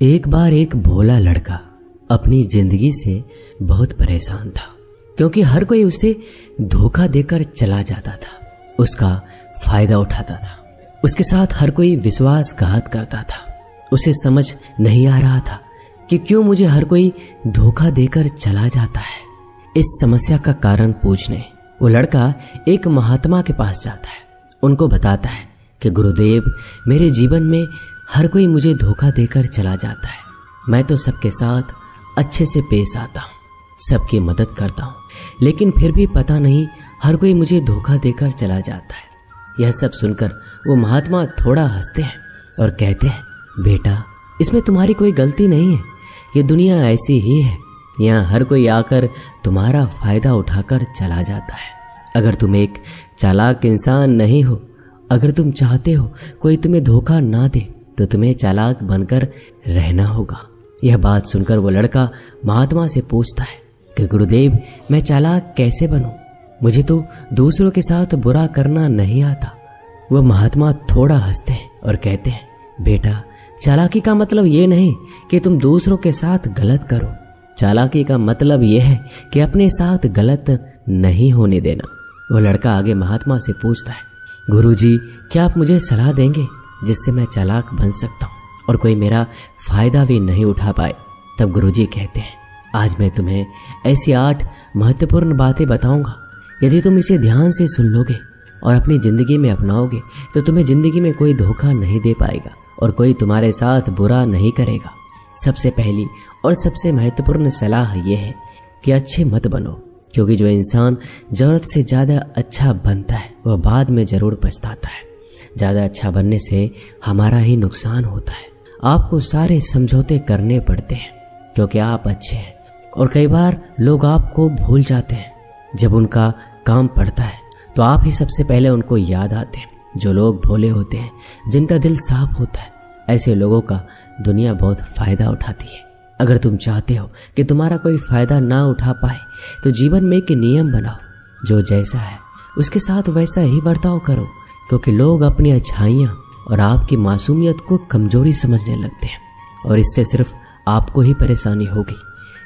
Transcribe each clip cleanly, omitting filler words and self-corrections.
एक बार एक भोला लड़का अपनी जिंदगी से बहुत परेशान था, क्योंकि हर कोई उसे धोखा देकर चला जाता था, उसका फायदा उठाता था, उसके साथ हर कोई विश्वासघात करता था। उसे समझ नहीं आ रहा था कि क्यों मुझे हर कोई धोखा देकर चला जाता है। इस समस्या का कारण पूछने वो लड़का एक महात्मा के पास जाता है। उनको बताता है कि गुरुदेव, मेरे जीवन में हर कोई मुझे धोखा देकर चला जाता है। मैं तो सबके साथ अच्छे से पेश आता हूँ, सबकी मदद करता हूँ, लेकिन फिर भी पता नहीं हर कोई मुझे धोखा देकर चला जाता है। यह सब सुनकर वो महात्मा थोड़ा हंसते हैं और कहते हैं, बेटा, इसमें तुम्हारी कोई गलती नहीं है। ये दुनिया ऐसी ही है, यहाँ हर कोई आकर तुम्हारा फायदा उठाकर चला जाता है। अगर तुम एक चालाक इंसान नहीं हो, अगर तुम चाहते हो कोई तुम्हें धोखा ना दे, तो तुम्हें चालाक बनकर रहना होगा। यह बात सुनकर वो लड़का महात्मा से पूछता है कि गुरुदेव, मैं चालाक कैसे बनूं? मुझे तो दूसरों के साथ बुरा करना नहीं आता। वह महात्मा थोड़ा हंसते हैं और कहते हैं, बेटा, चालाकी का मतलब ये नहीं कि तुम दूसरों के साथ गलत करो। चालाकी का मतलब यह है कि अपने साथ गलत नहीं होने देना। वह लड़का आगे महात्मा से पूछता है, गुरुजी, क्या आप मुझे सलाह देंगे जिससे मैं चालाक बन सकता हूँ और कोई मेरा फायदा भी नहीं उठा पाए? तब गुरुजी कहते हैं, आज मैं तुम्हें ऐसी 8 महत्वपूर्ण बातें बताऊंगा। यदि तुम इसे ध्यान से सुन लोगे और अपनी जिंदगी में अपनाओगे तो तुम्हें जिंदगी में कोई धोखा नहीं दे पाएगा और कोई तुम्हारे साथ बुरा नहीं करेगा। सबसे पहली और सबसे महत्वपूर्ण सलाह यह है कि अच्छे मत बनो, क्योंकि जो इंसान जरूरत से ज़्यादा अच्छा बनता है वह बाद में ज़रूर पछताता है। ज़्यादा अच्छा बनने से हमारा ही नुकसान होता है। आपको सारे समझौते करने पड़ते हैं क्योंकि आप अच्छे हैं, और कई बार लोग आपको भूल जाते हैं। जब उनका काम पड़ता है तो आप ही सबसे पहले उनको याद आते हैं। जो लोग भोले होते हैं, जिनका दिल साफ होता है, ऐसे लोगों का दुनिया बहुत फायदा उठाती है। अगर तुम चाहते हो कि तुम्हारा कोई फायदा ना उठा पाए तो जीवन में एक नियम बनाओ, जो जैसा है उसके साथ वैसा ही बर्ताव करो, क्योंकि लोग अपनी अच्छाइयाँ और आपकी मासूमियत को कमजोरी समझने लगते हैं, और इससे सिर्फ आपको ही परेशानी होगी,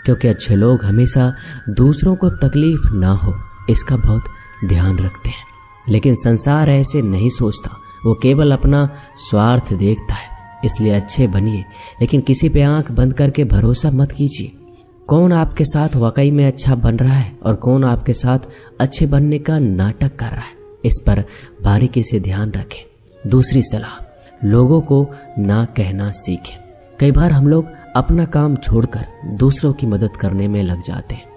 क्योंकि अच्छे लोग हमेशा दूसरों को तकलीफ ना हो इसका बहुत ध्यान रखते हैं। लेकिन संसार ऐसे नहीं सोचता, वो केवल अपना स्वार्थ देखता है। इसलिए अच्छे बनिए, लेकिन किसी पे आंख बंद करके भरोसा मत कीजिए। कौन आपके साथ वाकई में अच्छा बन रहा है और कौन आपके साथ अच्छे बनने का नाटक कर रहा है, इस पर बारीकी से ध्यान रखें। दूसरी सलाह, लोगों को ना कहना सीखें। कई बार हम लोग अपना काम छोड़कर दूसरों की मदद करने में लग जाते हैं।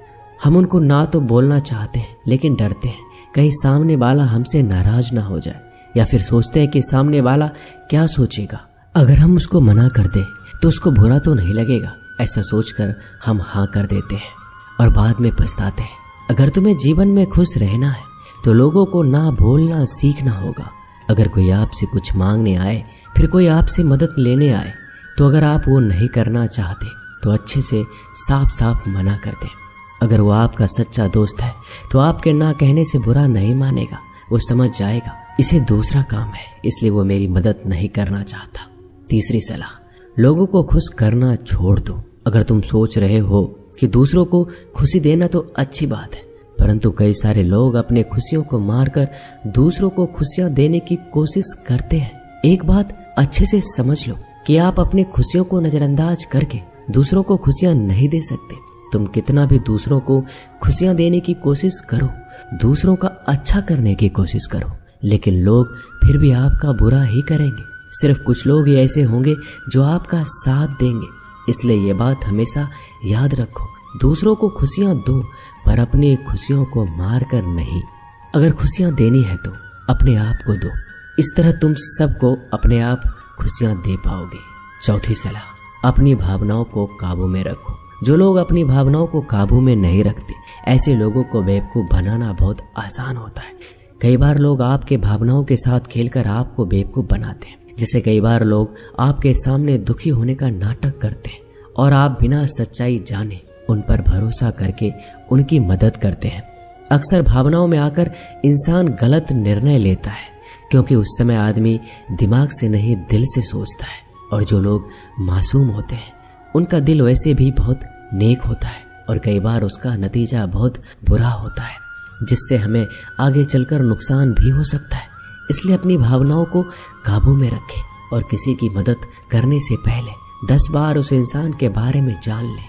हम उनको ना तो बोलना चाहते हैं, लेकिन डरते हैं कहीं सामने वाला हमसे नाराज ना हो जाए, या फिर सोचते हैं कि सामने वाला क्या सोचेगा। अगर हम उसको मना कर दें तो उसको बुरा तो नहीं लगेगा, ऐसा सोचकर हम हाँ कर देते हैं और बाद में पछताते हैं। अगर तुम्हें जीवन में खुश रहना है तो लोगों को ना बोलना सीखना होगा। अगर कोई आपसे कुछ मांगने आए, फिर कोई आपसे मदद लेने आए, तो अगर आप वो नहीं करना चाहते तो अच्छे से साफ साफ मना कर दें। अगर वो आपका सच्चा दोस्त है तो आपके ना कहने से बुरा नहीं मानेगा, वो समझ जाएगा इसे दूसरा काम है, इसलिए वो मेरी मदद नहीं करना चाहता। तीसरी सलाह, लोगों को खुश करना छोड़ दो। अगर तुम सोच रहे हो कि दूसरों को खुशी देना तो अच्छी बात है, परंतु कई सारे लोग अपने खुशियों को मारकर दूसरों को खुशियां देने की कोशिश करते हैं। एक बात अच्छे से समझ लो कि आप अपनी खुशियों को नजरअंदाज करके दूसरों को खुशियां नहीं दे सकते। तुम कितना भी दूसरों को खुशियां देने की कोशिश करो, दूसरों का अच्छा करने की कोशिश करो, लेकिन लोग फिर भी आपका बुरा ही करेंगे। सिर्फ कुछ लोग ही ऐसे होंगे जो आपका साथ देंगे। इसलिए ये बात हमेशा याद रखो, दूसरों को खुशियां दो पर अपनी खुशियों को मार कर नहीं। अगर खुशियां देनी है तो अपने आप को दो, इस तरह तुम सबको अपने आप खुशियां दे पाओगे। चौथी सलाह, अपनी भावनाओं को काबू में रखो। जो लोग अपनी भावनाओं को काबू में नहीं रखते, ऐसे लोगों को बेवकूफ बनाना बहुत आसान होता है। कई बार लोग आपके भावनाओं के साथ खेलकर आपको बेवकूफ बनाते हैं, जिससे कई बार लोग आपके सामने दुखी होने का नाटक करते हैं और आप बिना सच्चाई जाने उन पर भरोसा करके उनकी मदद करते हैं। अक्सर भावनाओं में आकर इंसान गलत निर्णय लेता है, क्योंकि उस समय आदमी दिमाग से नहीं दिल से सोचता है और जो लोग मासूम होते हैं उनका दिल वैसे भी बहुत नेक होता है और कई बार उसका नतीजा बहुत बुरा होता है, जिससे हमें आगे चलकर नुकसान भी हो सकता है। इसलिए अपनी भावनाओं को काबू में रखें और किसी की मदद करने से पहले 10 बार उस इंसान के बारे में जान लें।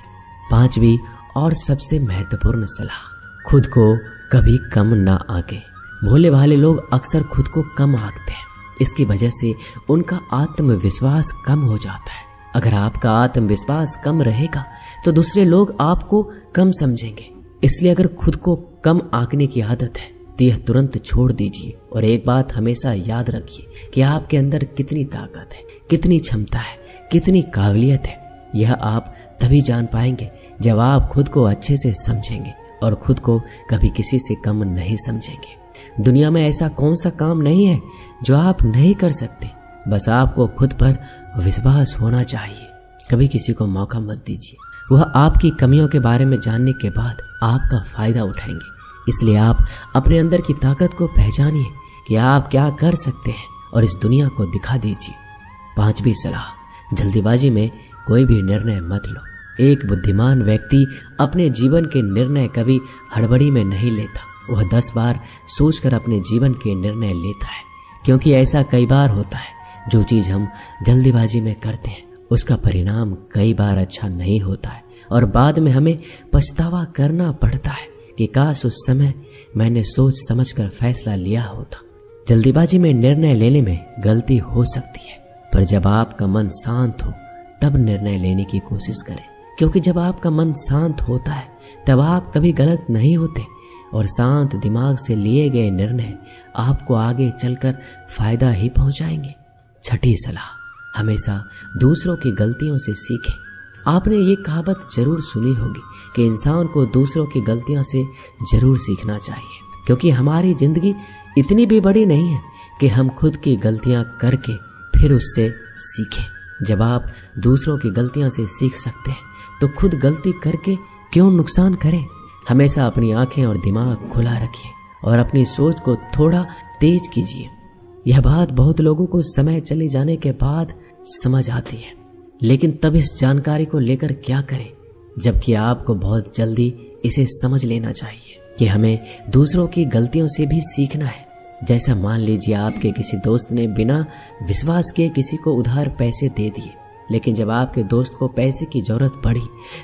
5वीं और सबसे महत्वपूर्ण सलाह, खुद को कभी कम ना आंके। भोले भाले लोग अक्सर खुद को कम आंकते हैं। इसकी वजह से उनका आत्मविश्वास कम हो जाता है। अगर आपका आत्मविश्वास कम रहेगा तो दूसरे लोग आपको कम समझेंगे। इसलिए अगर खुद को कम आंकने की आदत है तो यह तुरंत छोड़ दीजिए और एक बात हमेशा याद रखिए कि आपके अंदर कितनी ताकत है, कितनी क्षमता है, कितनी काबिलियत है। यह आप तभी जान पाएंगे जब आप खुद को अच्छे से समझेंगे और खुद को कभी किसी से कम नहीं समझेंगे। दुनिया में ऐसा कौन सा काम नहीं है जो आप नहीं कर सकते, बस आपको खुद पर विश्वास होना चाहिए। कभी किसी को मौका मत दीजिए, वह आपकी कमियों के बारे में जानने के बाद आपका फायदा उठाएंगे। इसलिए आप अपने अंदर की ताकत को पहचानिए कि आप क्या कर सकते हैं और इस दुनिया को दिखा दीजिए। 5वीं सलाह, जल्दीबाजी में कोई भी निर्णय मत लो। एक बुद्धिमान व्यक्ति अपने जीवन के निर्णय कभी हड़बड़ी में नहीं लेता। वह 10 बार सोचकर अपने जीवन के निर्णय लेता है, क्योंकि ऐसा कई बार होता है जो चीज हम जल्दीबाजी में करते हैं उसका परिणाम कई बार अच्छा नहीं होता है और बाद में हमें पछतावा करना पड़ता है कि काश उस समय मैंने सोच समझकर फैसला लिया होता। जल्दीबाजी में निर्णय लेने में गलती हो सकती है, पर जब आपका मन शांत हो तब निर्णय लेने की कोशिश करें, क्योंकि जब आपका मन शांत होता है तब आप कभी गलत नहीं होते और शांत दिमाग से लिए गए निर्णय आपको आगे चलकर फायदा ही पहुंचाएंगे। 6ठी सलाह, हमेशा दूसरों की गलतियों से सीखें। आपने ये कहावत जरूर सुनी होगी कि इंसान को दूसरों की गलतियों से जरूर सीखना चाहिए, क्योंकि हमारी जिंदगी इतनी भी बड़ी नहीं है कि हम खुद की गलतियां करके फिर उससे सीखें। जब आप दूसरों की गलतियों से सीख सकते हैं तो खुद गलती करके क्यों नुकसान करें। हमेशा अपनी आंखें और दिमाग खुला रखिए और अपनी सोच को थोड़ा तेज कीजिए। यह बात बहुत लोगों को समय चले जाने के बाद समझ आती है, लेकिन तब इस जानकारी को लेकर क्या करें, जबकि आपको बहुत जल्दी इसे समझ लेना चाहिए कि हमें दूसरों की गलतियों से भी सीखना है। जैसा मान लीजिए आपके किसी दोस्त ने बिना विश्वास किए किसी को उधार पैसे दे दिए, लेकिन जब आपके दोस्त को पैसे की जरूरत पड़ी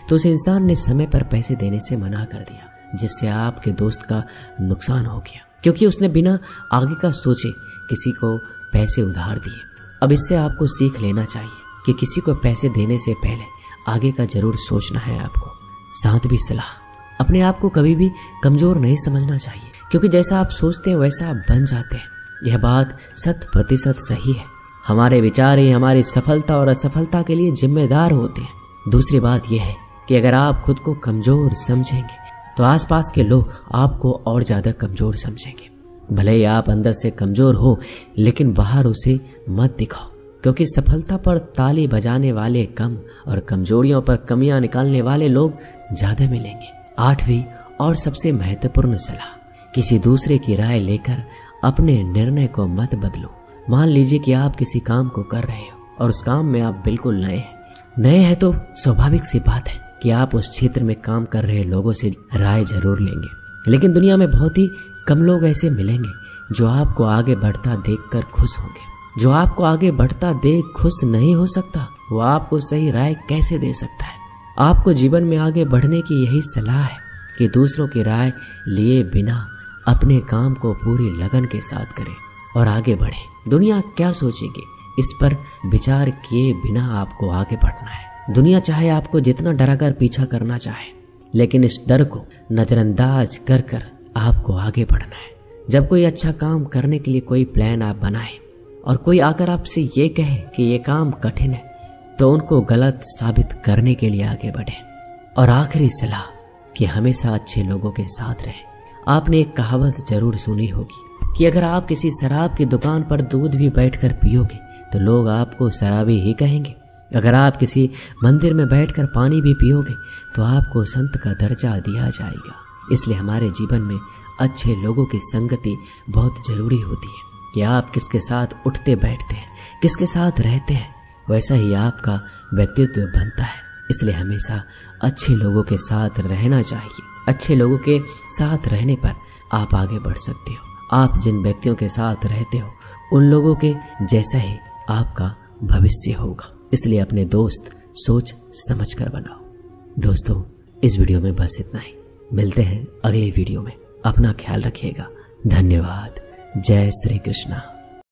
तो उस इंसान ने समय पर पैसे देने से मना कर दिया, जिससे आपके दोस्त का नुकसान हो गया, क्योंकि उसने बिना आगे का सोचे किसी को पैसे उधार दिए। अब इससे आपको सीख लेना चाहिए कि किसी को पैसे देने से पहले आगे का जरूर सोचना है आपको। 7वीं सलाह, अपने आप को कभी भी कमजोर नहीं समझना चाहिए, क्योंकि जैसा आप सोचते हैं वैसा आप बन जाते हैं। यह बात 100% सही है। हमारे विचार ही हमारी सफलता और असफलता के लिए जिम्मेदार होते हैं। दूसरी बात यह है कि अगर आप खुद को कमजोर समझेंगे तो आसपास के लोग आपको और ज्यादा कमजोर समझेंगे। भले ही आप अंदर से कमजोर हो, लेकिन बाहर उसे मत दिखाओ, क्योंकि सफलता पर ताली बजाने वाले कम और कमजोरियों पर कमियां निकालने वाले लोग ज्यादा मिलेंगे। 8वीं और सबसे महत्वपूर्ण सलाह, किसी दूसरे की राय लेकर अपने निर्णय को मत बदलो। मान लीजिए कि आप किसी काम को कर रहे हो और उस काम में आप बिल्कुल नए हैं तो स्वाभाविक सी बात है कि आप उस क्षेत्र में काम कर रहे लोगों से राय जरूर लेंगे, लेकिन दुनिया में बहुत ही कम लोग ऐसे मिलेंगे जो आपको आगे बढ़ता देखकर खुश होंगे। जो आपको आगे बढ़ता देख खुश नहीं हो सकता, वो आपको सही राय कैसे दे सकता है। आपको जीवन में आगे बढ़ने की यही सलाह है कि दूसरों की राय लिए बिना अपने काम को पूरी लगन के साथ करें और आगे बढ़े। दुनिया क्या सोचेगी, इस पर विचार किए बिना आपको आगे बढ़ना है। दुनिया चाहे आपको जितना डराकर पीछा करना चाहे, लेकिन इस डर को नजरअंदाज कर कर आपको आगे बढ़ना है। जब कोई अच्छा काम करने के लिए कोई प्लान आप बनाए और कोई आकर आपसे ये कहे कि ये काम कठिन है, तो उनको गलत साबित करने के लिए आगे बढ़े। और आखिरी सलाह कि हमेशा अच्छे लोगों के साथ रहे। आपने एक कहावत जरूर सुनी होगी कि अगर आप किसी शराब की दुकान पर दूध भी बैठकर पियोगे तो लोग आपको शराबी ही कहेंगे। अगर आप किसी मंदिर में बैठकर पानी भी पियोगे तो आपको संत का दर्जा दिया जाएगा। इसलिए हमारे जीवन में अच्छे लोगों की संगति बहुत जरूरी होती है कि आप किसके साथ उठते बैठते हैं, किसके साथ रहते हैं, वैसा ही आपका व्यक्तित्व बनता है। इसलिए हमेशा अच्छे लोगों के साथ रहना चाहिए। अच्छे लोगों के साथ रहने पर आप आगे बढ़ सकते हो। आप जिन व्यक्तियों के साथ रहते हो उन लोगों के जैसा ही आपका भविष्य होगा। इसलिए अपने दोस्त सोच समझ कर बनाओ। दोस्तों, इस वीडियो में बस इतना ही। मिलते हैं अगले वीडियो में। अपना ख्याल रखिएगा। धन्यवाद। जय श्री कृष्णा।